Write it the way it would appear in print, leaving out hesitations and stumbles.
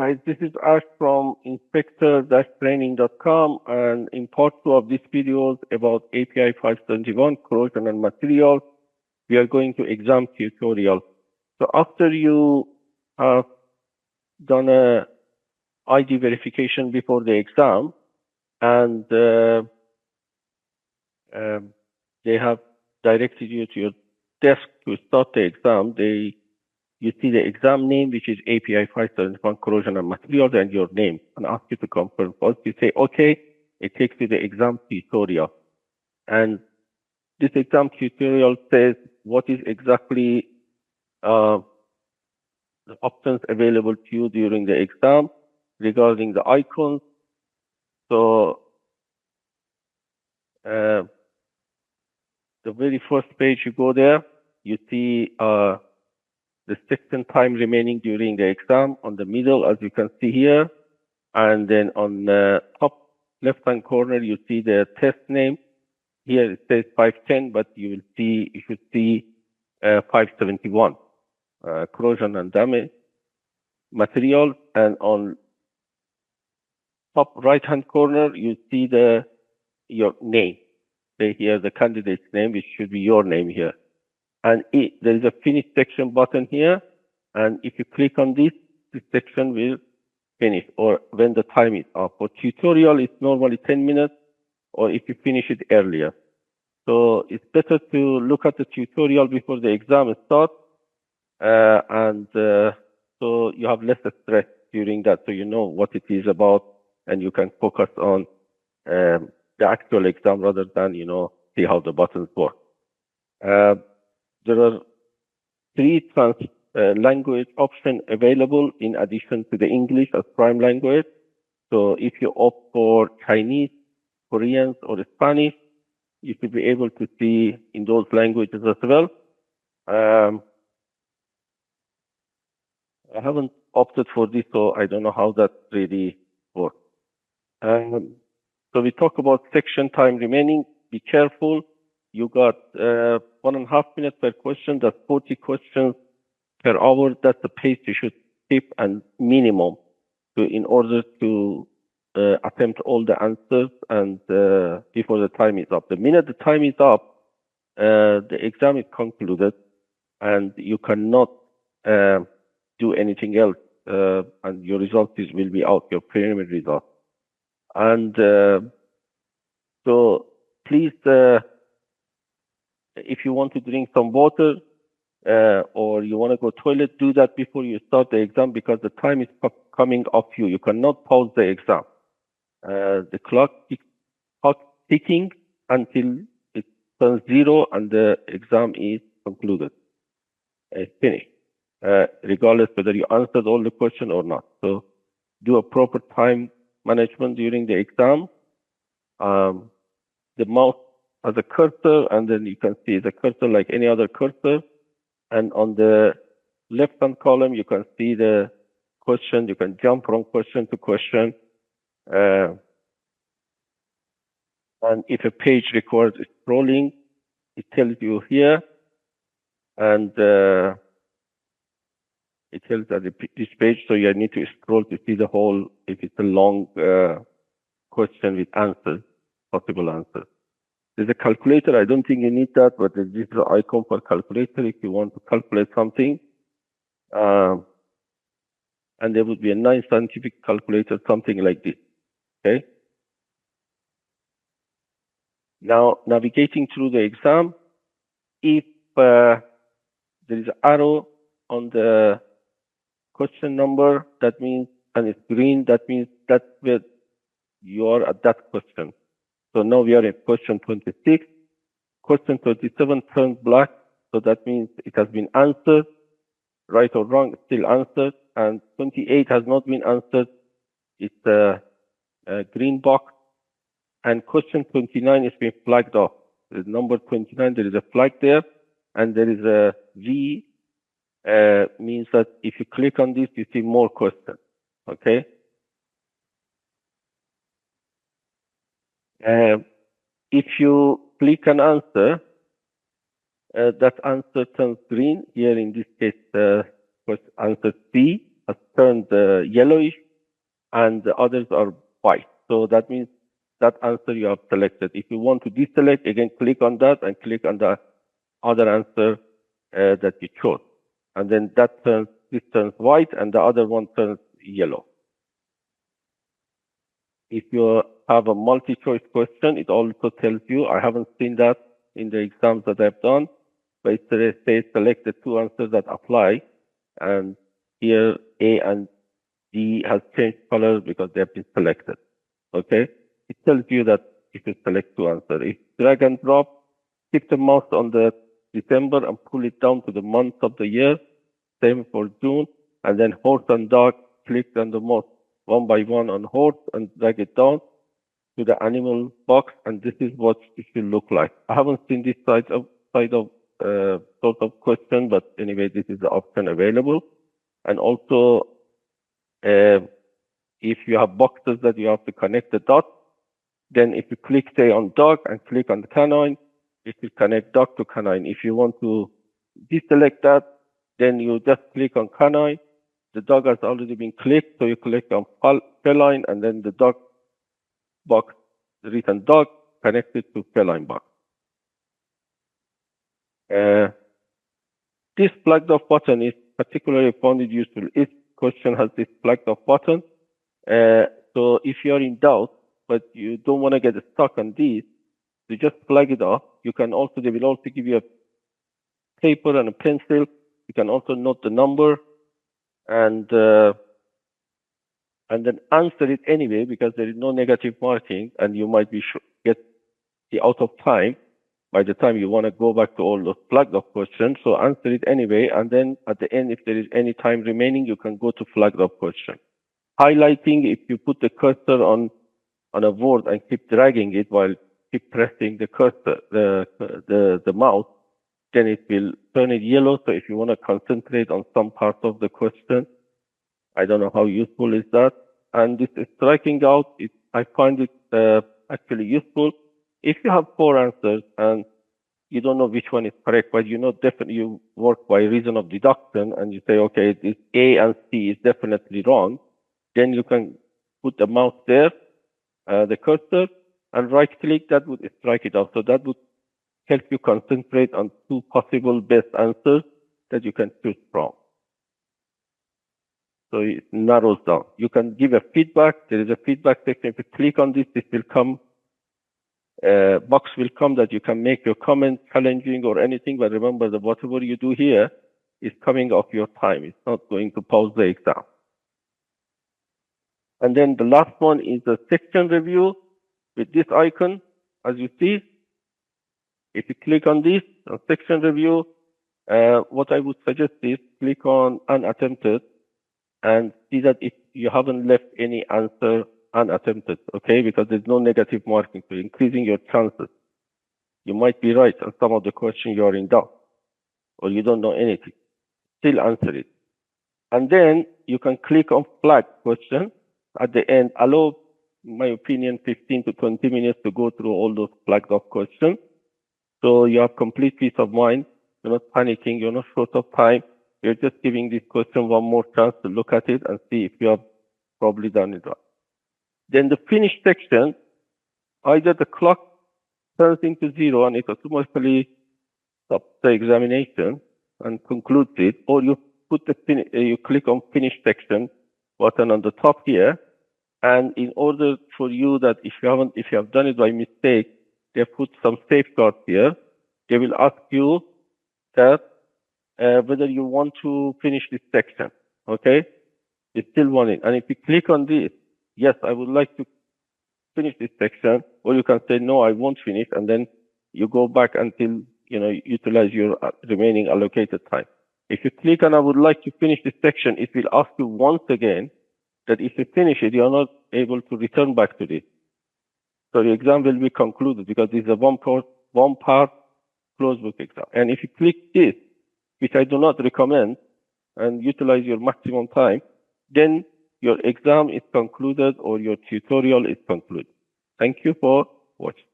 Guys, this is Ash from inspector-training.com, and in part 2 of this video about API 571, corrosion and materials, we are going to exam tutorial. So after you have done a ID verification before the exam, and they have directed you to your desk to start the exam, you see the exam name, which is API 571 Corrosion and Materials, and your name, and ask you to confirm. Once you say OK, it takes you to the exam tutorial. And this exam tutorial says what is exactly the options available to you during the exam regarding the icons. So the very first page, you go there, you see the section time remaining during the exam on the middle, as you can see here. And then on the top left-hand corner, you see the test name. Here it says 510, but you should see 571, corrosion and damage materials. And on top right-hand corner, you see your name. Here, the candidate's name, which should be your name here. And there is a finish section button here. And if you click on this section will finish, or when the time is up. For tutorial, it's normally 10 minutes, or if you finish it earlier. So it's better to look at the tutorial before the exam starts. So you have less stress during that, so you know what it is about, and you can focus on the actual exam rather than, see how the buttons work. There are 3 language options available in addition to the English as prime language. So if you opt for Chinese, Korean, or Spanish, you should be able to see in those languages as well. I haven't opted for this, so I don't know how that really works. So we talk about section time remaining. Be careful. You got 1.5 minutes per question. That's 40 questions per hour. That's the pace you should keep, and minimum in order to attempt all the answers and before the time is up. The minute the time is up, the exam is concluded, and you cannot do anything else, and your results will be out, your preliminary results. And so please, if you want to drink some water or you want to go toilet, do that before you start the exam, because the time is coming off you. You cannot pause the exam. The clock is ticking until it turns 0 and the exam is concluded. It's finished, regardless whether you answered all the questions or not. So do a proper time management during the exam. The mouse has a cursor, and then you can see the cursor like any other cursor. And on the left-hand column, you can see the question. You can jump from question to question. And if a page requires scrolling, it tells you here. And it tells that this page, so you need to scroll to see the whole, if it's a long question with answers, possible answers. There's a calculator. I don't think you need that, but there's this icon for calculator if you want to calculate something. And there would be a nice scientific calculator, something like this. Okay. Now, navigating through the exam, if there is an arrow on the question number, that means, and it's green, that means that's where you are at that question. So now we are at question 26. Question 27 turns black, so that means it has been answered. Right or wrong, it's still answered. And 28 has not been answered. It's a green box. And question 29 is being flagged off. The number 29, there is a flag there, and there is a V, means that if you click on this, you see more questions. Okay. If you click an answer, that answer turns green. Here in this case, answer C. has turned yellowish and the others are white. So that means that answer you have selected. If you want to deselect, again, click on that and click on the other answer that you chose. And then this turns white and the other one turns yellow. If you have a multi-choice question, it also tells you, I haven't seen that in the exams that I've done, but it says select the two answers that apply. And here A and D has changed colors because they have been selected. Okay? It tells you that if you select two answers. If drag and drop, keep the mouse on the December and pull it down to the month of the year. Same for June. And then horse and dog, click on the mouse one by one on horse and drag it down to the animal box. And this is what it should look like. I haven't seen this sort of question, but anyway, this is the option available. And also, if you have boxes that you have to connect the dots, then if you click, say, on dog and click on the canine, it will connect dog to canine. If you want to deselect that, then you just click on canine. The dog has already been clicked, so you click on feline, and then the dog box, the written dog, connected to feline box. This flagged off button is particularly found it useful if question has this flagged off button. So if you're in doubt, but you don't want to get stuck on this, you just flag it off. You can also, they will also give you a paper and a pencil. You can also note the number and then answer it anyway because there is no negative marking and you might be get out of time by the time you want to go back to all those flagged off questions. So answer it anyway, and then at the end, if there is any time remaining, you can go to flagged off question. Highlighting, if you put the cursor on a word and keep dragging it while keep pressing the cursor, the mouse, then it will turn it yellow. So if you want to concentrate on some part of the question, I don't know how useful is that. And this is striking out. I find it actually useful. If you have 4 answers and you don't know which one is correct, but you know definitely you work by reason of deduction and you say, okay, this A and C is definitely wrong, then you can put the mouse there, the cursor, and right click, that would strike it out. So that would help you concentrate on 2 possible best answers that you can choose from. So it narrows down. You can give a feedback. There is a feedback section. If you click on this, this will come, box will come that you can make your comment, challenging or anything. But remember that whatever you do here is coming off your time. It's not going to pause the exam. And then the last one is the section review with this icon. As you see, if you click on this section review, what I would suggest is click on unattempted and see that if you haven't left any answer unattempted, okay, because there's no negative marking, so increasing your chances. You might be right on some of the questions you are in doubt or you don't know anything. Still answer it. And then you can click on flag question at the end. Allow, in my opinion, 15 to 20 minutes to go through all those flagged off questions. So you have complete peace of mind. You're not panicking. You're not short of time. You're just giving this question one more chance to look at it and see if you have probably done it right. Then the finish section, either the clock turns into 0 and it automatically stops the examination and concludes it, or you put you click on finish section button on the top here, and in order for you that if you have done it by mistake, they put some safeguards here. They will ask you that whether you want to finish this section. Okay, you still want it, and if you click on this, yes, I would like to finish this section, or you can say no, I won't finish, and then you go back until you utilize your remaining allocated time. If you click on I would like to finish this section, it will ask you once again that if you finish it, you are not able to return back to this. So the exam will be concluded because this is a one part closed book exam. And if you click this, which I do not recommend, and utilize your maximum time, then your exam is concluded or your tutorial is concluded. Thank you for watching.